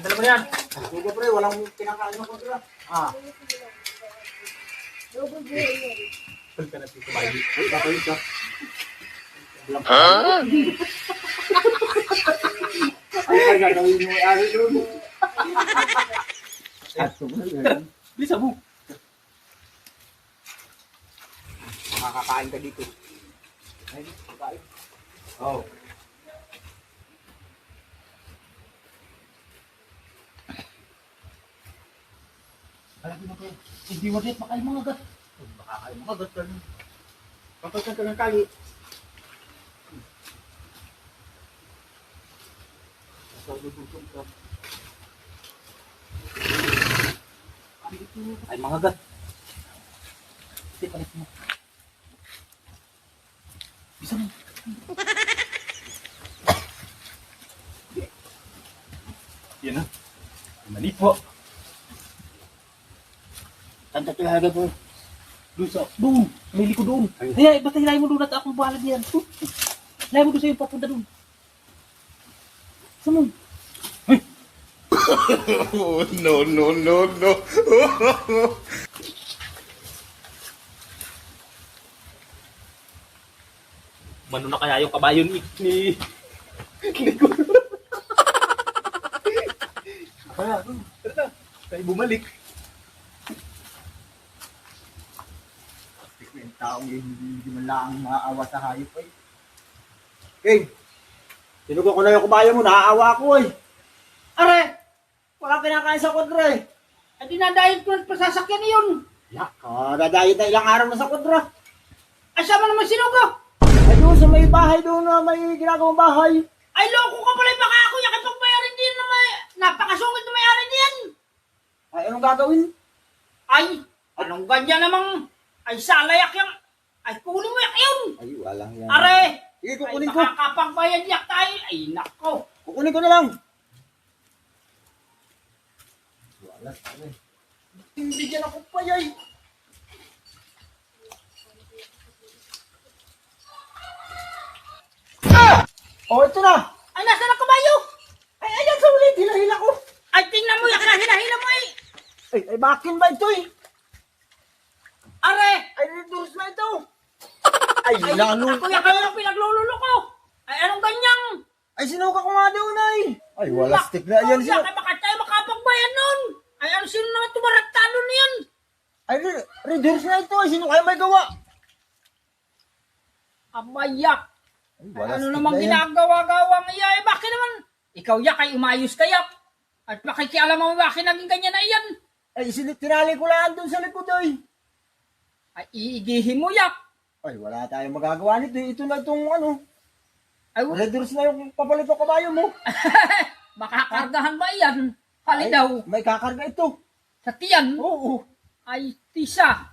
Dala mo yan. Sige pre, walang kinakain ng kontra. Ah. Pagka na dito, bayi. Ay, kapayit ka. Ay, gagawin mo yung ari doon. Bisa mo. Makakakain ka dito. Ay, kakain. Oh. Alam mo ko, hindi mo dit makain mga gat. Makakain mga gat ka. Papasan ka ng kali. Ay mga gat. Hindi palit mo. Bisa mo. Yan na. Mali po. Tanda talaga po. Doon. May liko doon. Ay, ba't hilahin mo doon at akong bahala diyan? Hilahin mo doon sa'yo, papunta doon. Saan mo? Oh, no, no, no, no. Mano na kaya yung kabayo ni Gregor? Kaya, Tara, tayo bumalik. yung taong hindi man lang maaawa sa hayop ay. King, sinugo ko na yung kumayo mo, naaawa ko eh. Are, wala kinakain sa kwadra eh. At dinadahil ko pa sasakyan yun. Dadayit na ilang araw na sa kwadra. Ay, sama naman sinugo. Ay doon sa may bahay doon na may ginagawang bahay. Ay, loko ka pala, baka ako yakipagbayarin din na may, napakasungit na mayari diyan. Ay anong gagawin? Ay, anong ganyan namang, ay salayak yang, ay kunin mo yak yun. Ay walang yan. Are, Sige, ay kukunin ko. makakapagbayad yak tayo. Ay, nako. Kukunin ko na lang. Wala. Hindi dyan ako payay. Oh, ito na. Ay, nasa na kabayo? Ay, ayan sa ulit. Hila-hila ko. Ay, tingnan mo yak na hinahila mo eh. Ay, bakin ba ito eh? Are, Ay, reduce na ito. Ay, ay, lalo. ako yak ang pinaglululo ko. Ay, anong ganyang? Ay, sinuka ko nga doon ay. Ay, wala stick na. Ayan siya. Ay, baka tayo makapagbayad nun. Ay, ano sino naman tumaratalo niyan? Ay, reduce na ito. Ay, sino kaya may gawa? Abayak. Ay, Ay, ano stick namang na yan. ginagawa-gawa niya? Eh, bakit naman? Ikaw yak ay umayos kaya. At makikialam mo bakit naging ganyan na iyan. Ay, tinali ko lang doon sa likod ay. Ay, iigihin mo yak. Ay, wala tayong magagawa nito. Ito na itong ano. Ay, Reduce na yung papalito kabayo mo. makakargahan ba iyan? Hali Ay, daw. may kakarga ito. Sa tiyan. Oo. Ay, tisa.